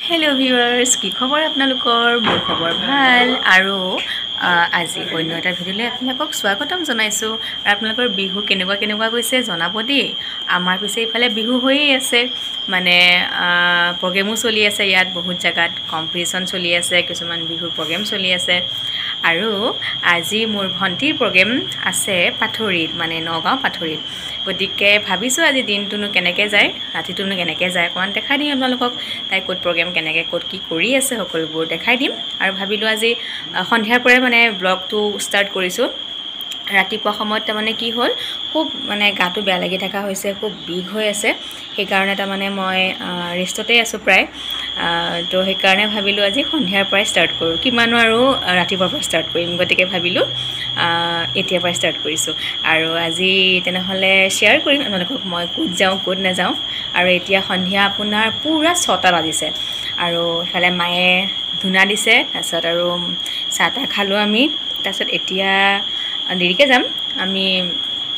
Hello viewers কি খবৰ আপোনালোকৰ মোৰ খবৰ ভাল আৰু আজি অন্য এটা ভিডিঅ'লৈ আপোনালোকক স্বাগতম জনাইছো আৰু আপোনালোকৰ বিহু কেনেকুৱা গৈছে জনাব দেই আমাৰ পিছে ইফালে বিহু হৈয়ে আছে মানে প্ৰগ্ৰেমো চলি আছে ইয়াত বহুত জায়গাত কম্পিটিশন চলি আছে কিছুমান বিহু প্ৰগ্ৰেম চলি আছে আৰু আজি মোৰ ভণ্টিৰ প্ৰগ্ৰেম আছে পাথৰিত মানে নগাঁও পাথৰিত গতিকে ভাবিছো আজি দিনটোনো কেনেকৈ যায় ৰাতিটোনো কেনেকৈ যায় কোন দেখাই দিম আপোনালোকক তাই কোট প্ৰগ্ৰেম কেনেকৈ কোট কি কৰি আছে সকলোবোৰ দেখাই দিম আৰু ভাবিলো আজি সন্ধিয়াৰ পৰাই মানে ব্লগটো ষ্টাৰ্ট কৰিছো ৰাতিপুৱা সময়ত মানে কি হ'ল খুব মানে গাটো বেয়া লাগি থকা হৈছে খুব বিষ হৈ আছে সেই কাৰণে তা মানে মই ৰেষ্টতে আছো প্ৰায় তো সেই কাৰণে ভাবিলো আজি সন্ধিয়াৰ পৰাই ষ্টাৰ্ট কৰো কিমানো আৰু ৰাতিপুৱাৰ পৰা ষ্টাৰ্ট কৰিম গতিকে ভাবিলো এতিয়াৰ পৰা ষ্টাৰ্ট কৰিছো আৰু আজি তেনেহলে শেয়াৰ কৰিম আপোনালোকক মই কোট যাওঁ কোট না যাওঁ আৰু এতিয়া সন্ধিয়া আপোনাৰ পুৰা 6টা বাজিছে আৰু ফালে মায়ে ধুনা দিছে তাৰছত আৰু চাটা খালো আমি তাৰছত এতিয়া দেৰিকে যাম আমি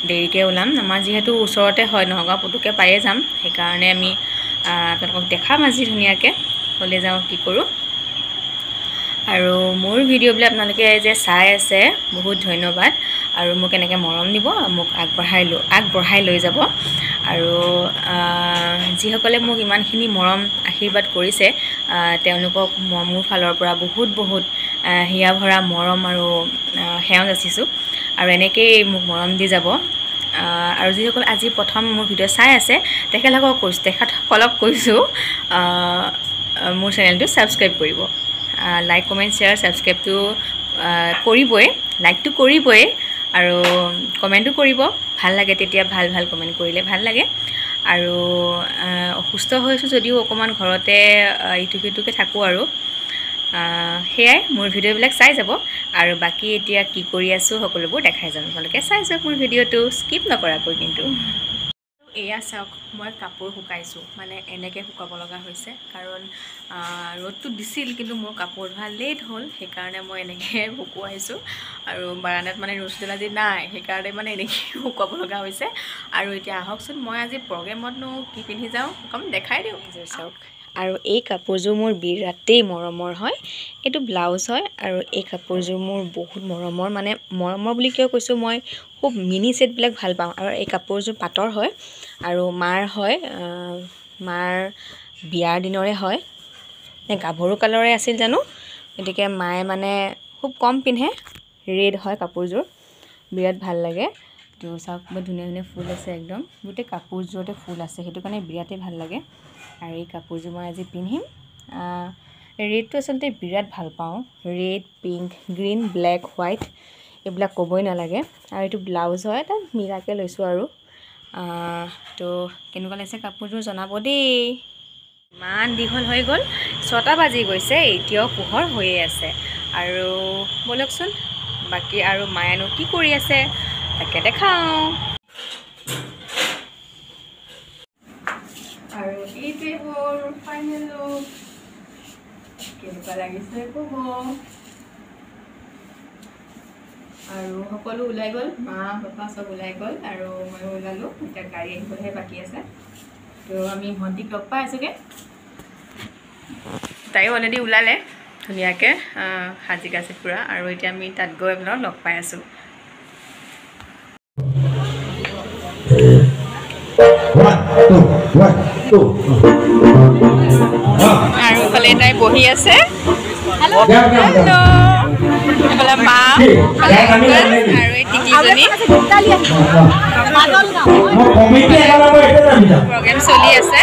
দেৰিকে ওলাম আমাৰ যেহেতু ওচৰতে হয় নগাঁও পুতুকে পায়ে যাম সেই কাৰণে আমি আপোনালোকক দেখাম আজি ধুনিয়াকে হলে যাওঁ কি কৰো আৰু মোৰ ভিডিঅ'বিলাক আপোনালোকে যে চাই আছে বহুত ধন্যবাদ আৰু মোক এনেকৈ মৰম দিব মোক আগবঢ়াই লৈ যাব আৰু যিসকলে মোক ইমানখিনি মৰম আশীৰ্বাদ কৰিছে তেওঁলোকক মোৰ ফালৰ পৰা বহুত হিয়া ভৰা মৰম আৰু সেৱা যাচিছো আৰু এনেকৈ মোক মৰম দি যাব আৰু যিসকল আজি প্ৰথম মোৰ ভিডিঅ' চাই আছে তেখেতসকলক কৈছো মোৰ চেনেলটো সাবস্ক্ৰাইব কৰিব লাইক কমেন্ট শেয়াৰ সাবস্ক্ৰাইবটো কৰিবই লাইকটো কৰিবই আৰু কমেন্টটো কৰিব ভাল লাগে তেতিয়া ভাল কমেন্ট কৰিলে ভাল লাগে আৰু অসুস্থ হৈছো যদিও অকমান ঘৰতে ইটুকে থাকো আৰু হেয়াই মোৰ ভিডিঅ'বিলাক চাই যাব আৰু বাকি এতিয়া কি কৰি আছো সকলোবোৰ দেখাই যাম আপোনালোকে চাই যাওক মোৰ ভিডিঅ'টো স্কিপ নকৰাকৈ কিন্তু এয়া চাওক মই কাপোৰ শুকাইছো মানে এনেকৈ শুকাব লগা হৈছে কাৰণ ৰ'দটো দিছিল কিন্তু মোৰ কাপোৰ ধোৱা লেট হ'ল সেই কাৰণে মই এনেকৈ শুকুৱাইছো আৰু বাৰান্দাত মানে ৰ'দটো আজি নাই সেই কাৰণে মানে এনেকৈ শুকাব লগা হৈছে আৰু এতিয়া আহকচোন মই আজি প্ৰগ্ৰেমতনো কি পিন্ধি যাওঁ কম দেখাই দিওঁ চাওক আৰু এই কাপোৰযোৰ মোৰ বিৰাটেই মৰমৰ হয় এইটো ব্লাউজ হয় আৰু এই কাপোৰযোৰ মোৰ বহুত মৰমৰ মানে মৰমৰ বুলি কিয় কৈছো মই খুব মিনি সেট বিলাক ভাল পাওঁ আৰু এই কাপোৰযোৰ পাটৰ হয় আৰু মাৰ হয় মাৰ বিয়াৰ দিনৰে হয় নে গাভৰু কালৰে আছিল জানো গতিকে মায়ে মানে খুব কম পিন্ধে ৰেড হয় কাপোৰযোৰ বিৰাট ভাল লাগে তো চাওক বহুত ধুনীয়া ফুল আছে একদম গোটেই কাপোৰযোৰতে ফুল আছে সেইটো কাৰণে বিৰাটেই ভাল লাগে আৰু এই কাপোৰযোৰ মই আজি পিন্ধিম ৰেডটো আচলতে বিৰাট ভাল পাওঁ red pink green black white এইবিলাক ক'বই নালাগে আৰু এইটো ব্লাউজ হয় এটা মিলাকে লৈছো আৰু তো কেনেকুৱা লাগিছে কাপোৰযোৰ জনাব দেই মান দীঘল হৈ গ'ল 6টা বাজি গৈছে এতিয়াও পোহৰ হৈয়ে আছে আৰু বলকচোন বাকি আৰু মায়েনো কি কৰি আছে তাকে দেখাও আৰু এইটোৱে হ'ল ফাইনেল লুক কেনেকুৱা লাগিছে ক'ব আৰু সকলো ওলাই গ'ল মা পাপা সব ওলাই গ'ল আৰু মই ওলালো এতিয়া গাড়ী আহিবহে বাকি আছে তো আমি ভণ্টিক লগ পাই আছোগে তাই অলৰেডি ওলালে ধুনীয়াকে হাজিক আছে পুৰা আৰু এতিয়া আমি তাত গৈ আপোনাক লগ পাই আছো আৰু ফালে তাই বহি আছে হেল্ল এফালে মা আৰু এই টিকিজনী প্ৰগ্ৰেম চলি আছে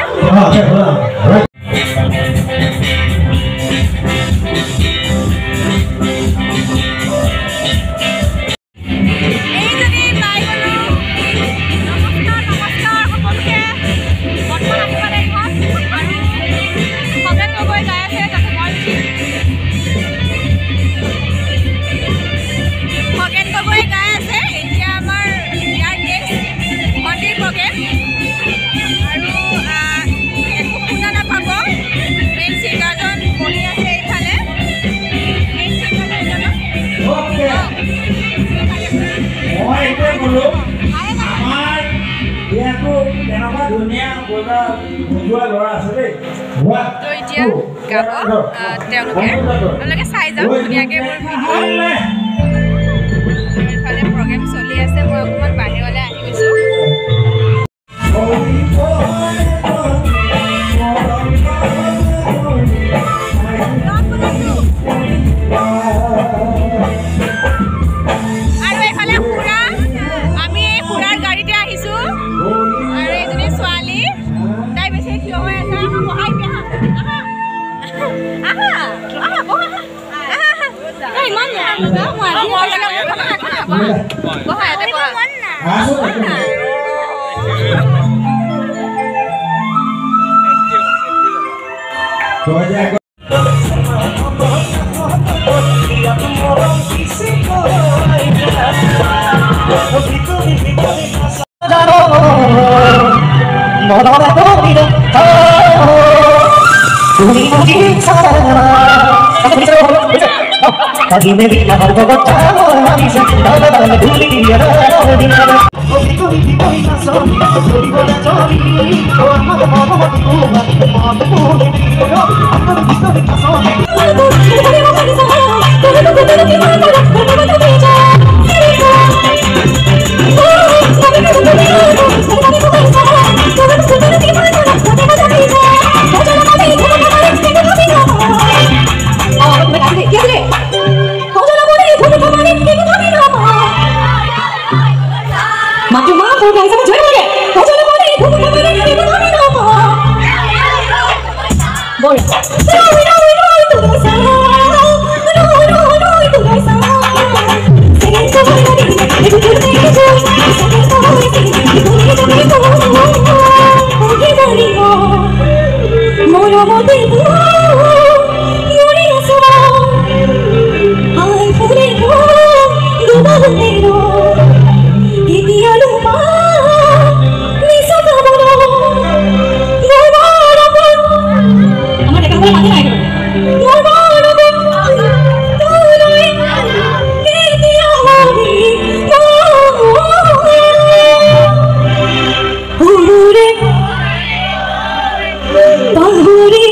এতিয়া গাব তেওঁলোকে চাই যাওক ধুনীয়াকৈ মোৰ ভিডিঅ'। এইফালে প্ৰগ্ৰেম চলি আছে, মই অকণমান বাহিৰলৈ আহি গৈছোঁ। আৰু এইফালে খুৰা, আমি এই খুৰাৰ গাড়ীতে আহিছোঁ। আৰু এইজনী ছোৱালী, তাই বেছি থিয় হৈ আছে। বহাই দিয়া, Pagi me vi la barco cochamo, avisa, dale dale duli diara diara. Kopi kopi kopi kaso, kopi bola chori, ko amar mama matu ma, mama pule diyo, kopi kopi kaso. Bahuri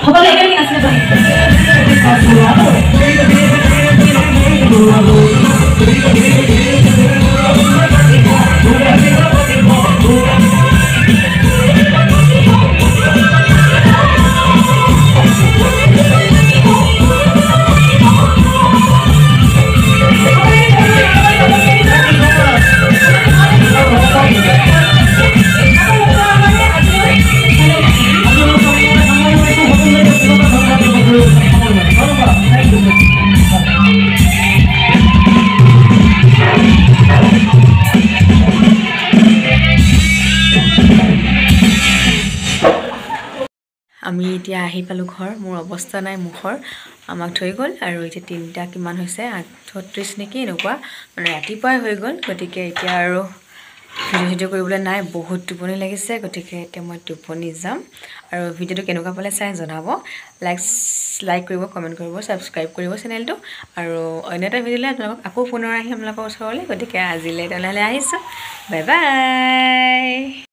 সকলে একেলগে নাচিব পাৰিম আমি এতিয়া আহি পালোঁ ঘৰ মোৰ অৱস্থা নাই মুখৰ আমাক থৈ গ'ল আৰু এতিয়া 3টা কিমান হৈছে 8:30 নেকি এনেকুৱা মানে ৰাতিপুৱাই হৈ গ'ল গতিকে এতিয়া আৰু ভিডিঅ' কৰিবলৈ নাই বহুত টোপনি লাগিছে গতিকে এতিয়া মই টোপনি যাম আৰু ভিডিঅ'টো কেনেকুৱা পালে চাই জনাব লাইক কৰিব কমেণ্ট কৰিব ছাবস্ক্ৰাইব কৰিব চেনেলটো আৰু অন্য এটা ভিডিঅ'লৈ আপোনালোকক আকৌ পুনৰ আহিম আপোনালোকৰ ওচৰলৈ গতিকে আজিলৈ তেনেহ'লে আহিছোঁ বাই বাই